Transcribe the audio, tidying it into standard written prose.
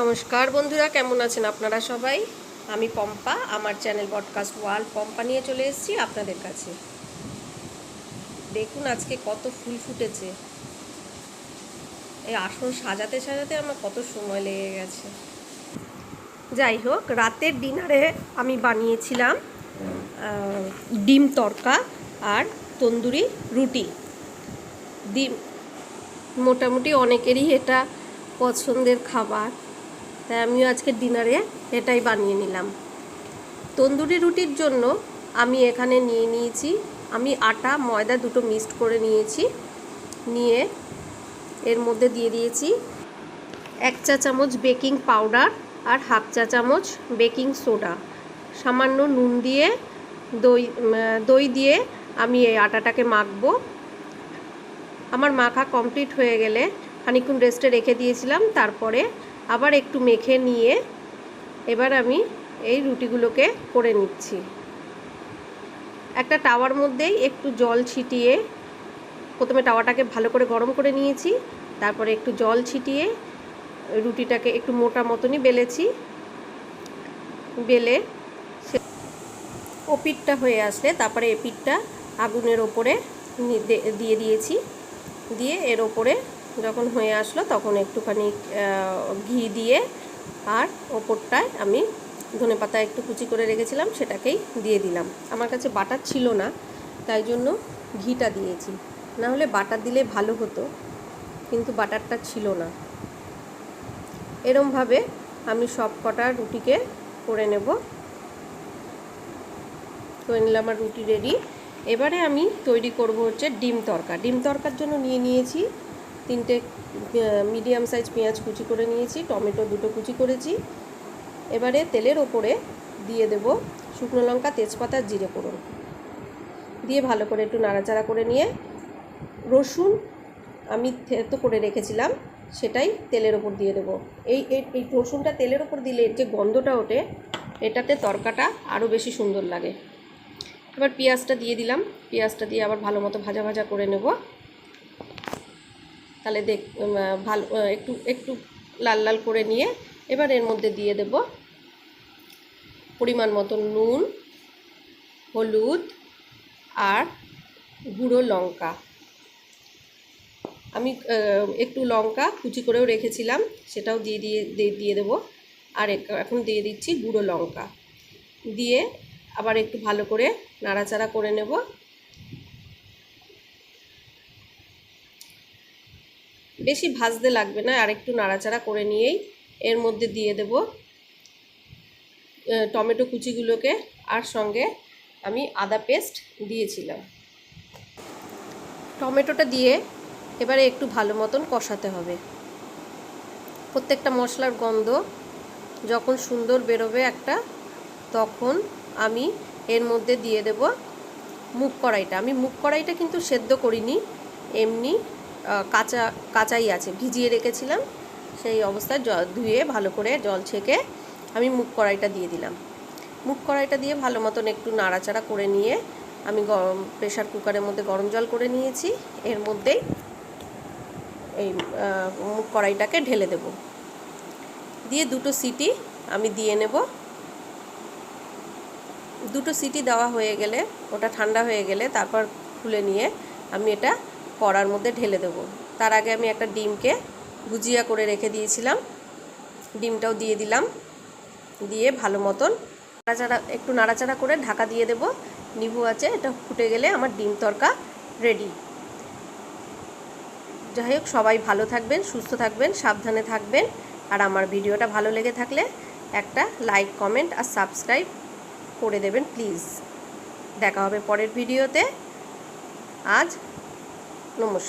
নমস্কার বন্ধুরা, কেমন আছেন আপনারা সবাই? আমি পম্পা, আমার চ্যানেল পডকাস্ট ওয়ার্ল্ড পম্পা নিয়ে চলে এসেছি আপনাদের কাছে। দেখুন আজকে কত ফুল ফুটেছে। এই আসন সাজাতে সাজাতে আমার কত সময় লেগে গেছে। যাই হোক, রাতের ডিনারে আমি বানিয়েছিলাম ডিম তড়কা আর তন্দুরি রুটি। ডিম মোটামুটি অনেকেরই এটা পছন্দের খাবার, তাই আমিও আজকে ডিনারে এটাই বানিয়ে নিলাম। তন্দুরি রুটির জন্য আমি এখানে নিয়েছি আমি আটা ময়দা দুটো মিক্সড করে নিয়ে এর মধ্যে দিয়ে দিয়েছি 1 চা চামচ বেকিং পাউডার আর হাফ চা চামচ বেকিং সোডা, সামান্য নুন দিয়ে দই দিয়ে আমি এই আটাটাকে মাখবো। আমার মাখা কমপ্লিট হয়ে গেলে খানিকক্ষণ রেস্টে রেখে দিয়েছিলাম, তারপরে আবার একটু মেখে নিয়ে এবার আমি এই রুটিগুলোকে করে নিচ্ছি। একটা তাওয়ার মধ্যেই একটু জল ছিটিয়ে প্রথমে তাওয়াটাকে ভালো করে গরম করে নিয়েছি, তারপরে একটু জল ছিটিয়ে রুটিটাকে একটু মোটা মতনই বেলে ওপিটটা হয়ে আসলে তারপরে এপিটটা আগুনের ওপরে দিয়ে দিয়েছি। দিয়ে এর ওপরে যখন হয়ে আসলো তখন একটুখানি ঘি দিয়ে আর ওপরটায় আমি ধনেপাতা একটু কুচি করে রেখেছিলাম সেটাকেই দিয়ে দিলাম। আমার কাছে বাটার ছিল না, তাই জন্য ঘিটা দিয়েছি, না হলে বাটার দিলে ভালো হতো, কিন্তু বাটারটা ছিল না। এরমভাবে আমি সব কটা রুটিকে করে নিলাম। আমার রুটি রেডি। এবারে আমি তৈরি করব হচ্ছে ডিম তড়কা। ডিম তড়কার জন্য নিয়েছি 3টে মিডিয়াম সাইজ পেঁয়াজ কুচি করে নিয়েছি, টমেটো 2টো কুচি করেছি। এবারে তেলের ওপরে দিয়ে দেব শুকনো লঙ্কা, তেজপাতা, জিরে ফোড়ন দিয়ে ভালো করে একটু নাড়াচাড়া করে নিয়ে রসুন আমি থেতো করে রেখেছিলাম সেটাই তেলের ওপর দিয়ে দেবো। এই রসুনটা তেলের ওপর দিলে এর যে গন্ধটা ওঠে, এটাতে তড়কাটা আরও বেশি সুন্দর লাগে। এবার পেঁয়াজটা দিয়ে দিলাম, পেঁয়াজটা দিয়ে আবার ভালো মতো ভাজা ভাজা করে নেব। তাহলে ভালো একটু লাল লাল করে নিয়ে এবার এর মধ্যে দিয়ে দেব পরিমাণ মতো নুন, হলুদ আর গুঁড়ো লঙ্কা। আমি একটু লঙ্কা কুচি করেও রেখেছিলাম, সেটাও দিয়ে দেবো। আর এখন দিয়ে দিচ্ছি গুঁড়ো লঙ্কা দিয়ে আবার একটু ভালো করে নাড়াচাড়া করে নেব। বেশি ভাজতে লাগবে না, আর একটু নাড়াচাড়া করে নিয়েই এর মধ্যে দিয়ে দেব টমেটো কুচিগুলোকে, আর সঙ্গে আমি আদা পেস্ট দিয়েছিলাম। টমেটোটা দিয়ে এবারে একটু ভালো মতন কষাতে হবে। প্রত্যেকটা মশলার গন্ধ যখন সুন্দর বেরোবে তখন আমি এর মধ্যে দিয়ে দেব মুগ কড়াইটা। আমি মুগ কড়াইটা কিন্তু সেদ্ধ করিনি, এমনি কাঁচাই আছে, ভিজিয়ে রেখেছিলাম। সেই অবস্থায় ধুয়ে ভালো করে জল ছেঁকে আমি মুগ কড়াইটা দিয়ে দিলাম। মুগ কড়াইটা দিয়ে ভালো মতন একটু নাড়াচাড়া করে নিয়ে আমি প্রেশার কুকারের মধ্যে গরম জল করে নিয়েছি। এর মধ্যেই এই মুগ কড়াইটাকে ঢেলে দেব, দিয়ে 2টো সিটি আমি দিয়ে নেব। 2টো সিটি দেওয়া হয়ে গেলে, ওটা ঠান্ডা হয়ে গেলে তারপর খুলে নিয়ে আমি এটা কড়ার মধ্যে ঢেলে দেব। তার আগে আমি একটা ডিমকে ভুজিয়া করে রেখে দিয়েছিলাম, ডিমটাও দিয়ে দিলাম। দিয়ে ভালো মতন একটু নাড়াচাড়া করে ঢাকা দিয়ে দেব। নিভু আছে, এটা ফুটে গেলে আমার ডিম তড়কা রেডি। যাই হোক, সবাই ভালো থাকবেন, সুস্থ থাকবেন, সাবধানে থাকবেন। আর আমার ভিডিওটা ভালো লেগে থাকলে একটা লাইক, কমেন্ট আর সাবস্ক্রাইব করে দেবেন প্লিজ। দেখা হবে পরের ভিডিওতে। আজ নমস্কার।